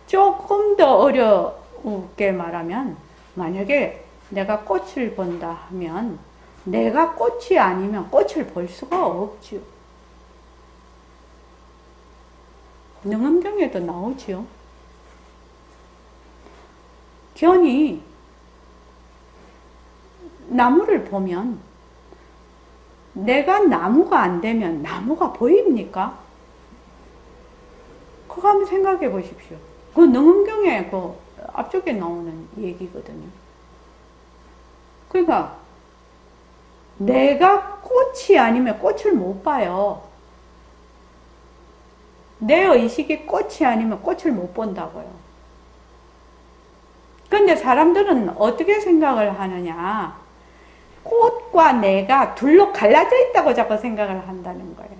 조금 더 어렵게 말하면 만약에 내가 꽃을 본다 하면 내가 꽃이 아니면 꽃을 볼 수가 없죠. 능엄경에도 나오죠. 견이 나무를 보면 내가 나무가 안 되면 나무가 보입니까? 그거 한번 생각해 보십시오. 그 능엄경에 그 앞쪽에 나오는 얘기거든요. 그러니까 내가 꽃이 아니면 꽃을 못 봐요. 내 의식이 꽃이 아니면 꽃을 못 본다고요. 그런데 사람들은 어떻게 생각을 하느냐? 꽃과 내가 둘로 갈라져 있다고 자꾸 생각을 한다는 거예요.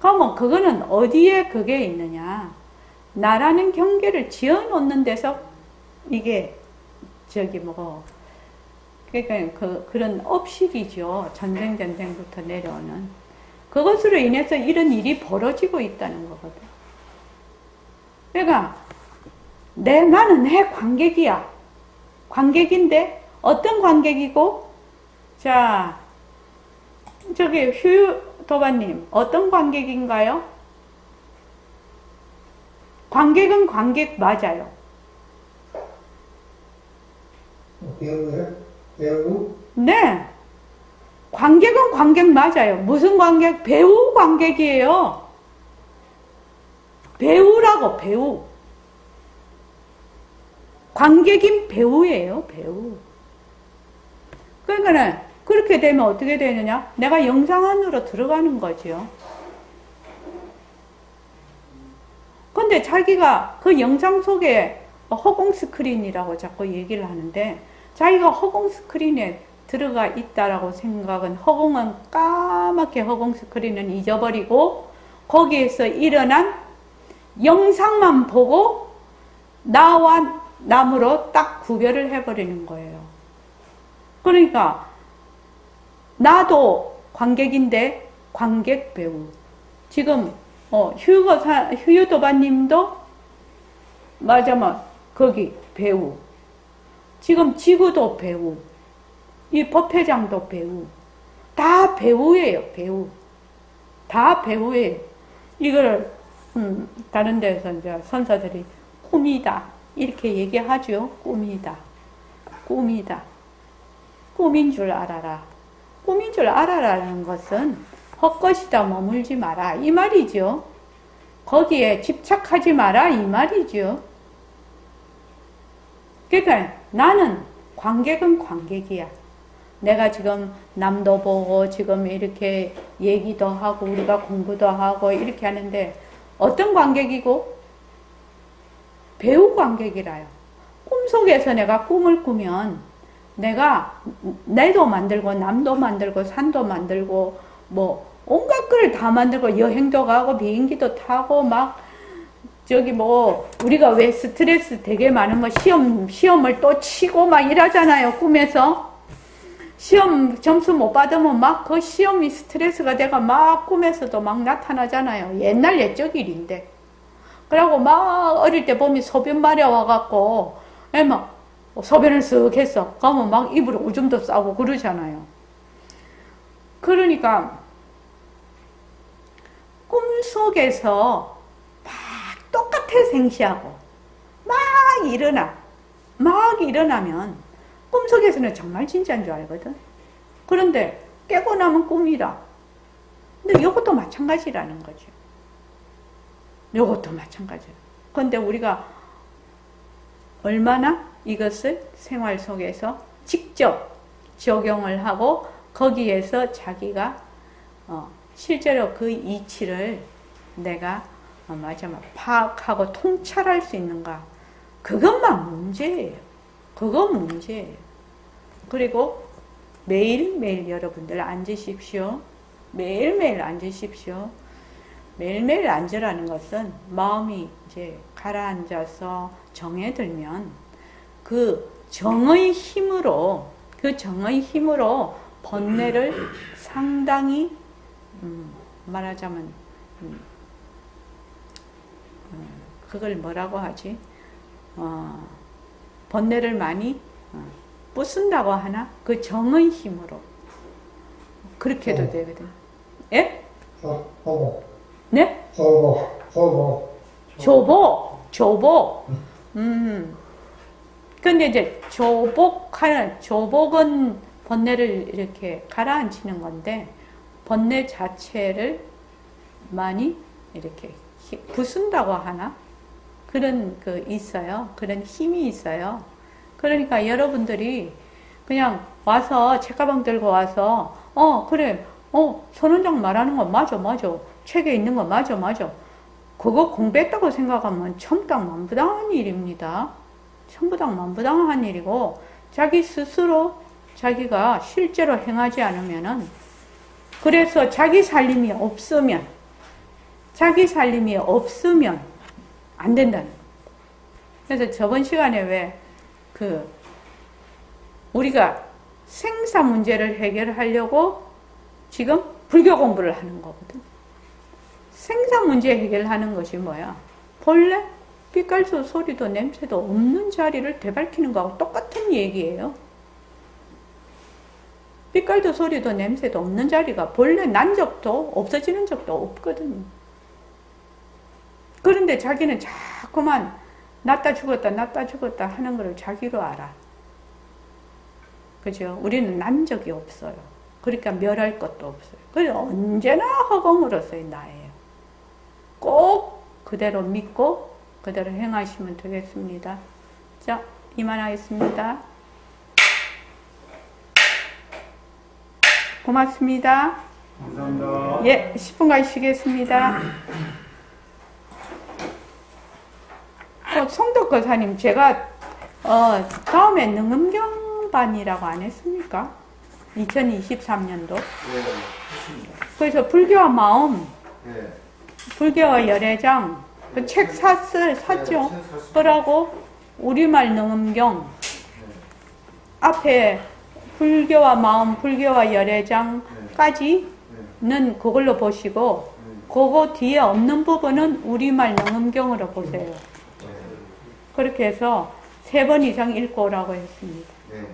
그러면 그거는 어디에 그게 있느냐? 나라는 경계를 지어 놓는 데서 이게 그러니까 그런 업식이죠. 전쟁부터 내려오는. 그것으로 인해서 이런 일이 벌어지고 있다는 거거든. 그러니까 나는 내 관객이야. 관객인데 어떤 관객이고? 자, 저기 휴도바님 어떤 관객인가요? 관객은 관객 맞아요. 배우요? 배우? 네. 관객은 관객 맞아요. 무슨 관객? 배우 관객이에요. 배우라고, 배우. 관객인 배우예요, 배우. 그러니까는, 그렇게 되면 어떻게 되느냐? 내가 영상 안으로 들어가는 거죠. 근데 자기가 그 영상 속에 허공 스크린이라고 자꾸 얘기를 하는데, 자기가 허공 스크린에 들어가 있다라고 생각은, 허공은 까맣게 허공 스크린은 잊어버리고, 거기에서 일어난 영상만 보고, 나와 남으로 딱 구별을 해버리는 거예요. 그러니까, 나도 관객인데, 관객 배우. 지금, 휴유도바님도, 맞아, 거기, 배우. 지금 지구도 배우. 이 법회장도 배우. 다 배우예요, 배우. 다 배우예요. 이거를, 다른 데서 이제 선사들이 꿈이다. 이렇게 얘기하죠. 꿈이다. 꿈이다. 꿈인 줄 알아라. 꿈인 줄 알아라는 것은 헛것이다 머물지 마라. 이 말이죠. 거기에 집착하지 마라. 이 말이죠. 그러니까 나는 관객은 관객이야. 내가 지금 남도 보고 지금 이렇게 얘기도 하고 우리가 공부도 하고 이렇게 하는데 어떤 관객이고? 배우 관객이라요. 꿈속에서 내가 꿈을 꾸면 내가 내도 만들고 남도 만들고 산도 만들고 뭐 온갖 걸 다 만들고 여행도 가고 비행기도 타고 막 저기 뭐 우리가 왜 스트레스 되게 많은 거 시험을 또 치고 막 이러잖아요. 꿈에서. 시험 점수 못 받으면 막 그 시험이 스트레스가 돼가 막 꿈에서도 막 나타나잖아요. 옛날 옛적 일인데. 그러고 막 어릴 때 보면 소변 마려워갖고 막 소변을 쓱 했어. 그러면 막 입으로 오줌도 싸고 그러잖아요. 그러니까 꿈속에서 막 똑같아 생시하고 막 일어나면 꿈속에서는 정말 진짜인 줄 알거든. 그런데 깨고 나면 꿈이라. 근데 이것도 마찬가지라는 거죠. 이것도 마찬가지야. 그런데 우리가 얼마나 이것을 생활 속에서 직접 적용을 하고 거기에서 자기가 실제로 그 이치를 내가 파악하고 통찰할 수 있는가. 그것만 문제예요. 그건 문제예요. 그리고 매일매일 여러분들 앉으십시오. 매일매일 앉으십시오. 매일매일 앉으라는 것은 마음이 이제 가라앉아서 정에 들면 그 정의 힘으로 번뇌를 상당히 말하자면 그걸 뭐라고 하지? 번뇌를 많이 부순다고 하나? 그 정의 힘으로 그렇게도 되거든. 예? 네? 조복. 근데 이제 조복은 번뇌를 이렇게 가라앉히는 건데, 번뇌 자체를 많이 이렇게 부순다고 하나? 그런 있어요. 그런 힘이 있어요. 그러니까 여러분들이 그냥 와서, 책가방 들고 와서, 그래, 선원장 말하는 거 맞아. 책에 있는 거 맞아. 그거 공부했다고 생각하면 천부당만부당한 일입니다. 천부당만부당한 일이고, 자기 스스로 자기가 실제로 행하지 않으면은, 그래서 자기 살림이 없으면 안 된다는 거예요. 그래서 저번 시간에 왜 우리가 생사 문제를 해결하려고 지금 불교 공부를 하는 거거든. 생사 문제 해결하는 것이 뭐야? 본래 빛깔도 소리도 냄새도 없는 자리를 되밟히는 거하고 똑같은 얘기예요. 빛깔도 소리도 냄새도 없는 자리가 본래 난 적도 없어지는 적도 없거든요. 그런데 자기는 자꾸만 낫다 죽었다 하는 걸 자기로 알아. 그죠? 우리는 난 적이 없어요. 그러니까 멸할 것도 없어요. 그래서 언제나 허공으로서의 나예요. 꼭 그대로 믿고 그대로 행하시면 되겠습니다. 자, 이만하겠습니다. 고맙습니다. 감사합니다. 예, 10분간 쉬겠습니다. 송덕 거사님, 제가 다음에 능엄경반이라고 안 했습니까? 2023년도. 네. 그래서 불교와 마음, 네. 불교와 열애장, 그 책 샀죠? 그러고 우리말 능엄경 앞에 불교와 마음, 불교와 열애장까지는 그걸로 보시고 그거 뒤에 없는 부분은 우리말 능엄경으로 보세요. 그렇게 해서 3번 이상 읽고 오라고 했습니다. 네.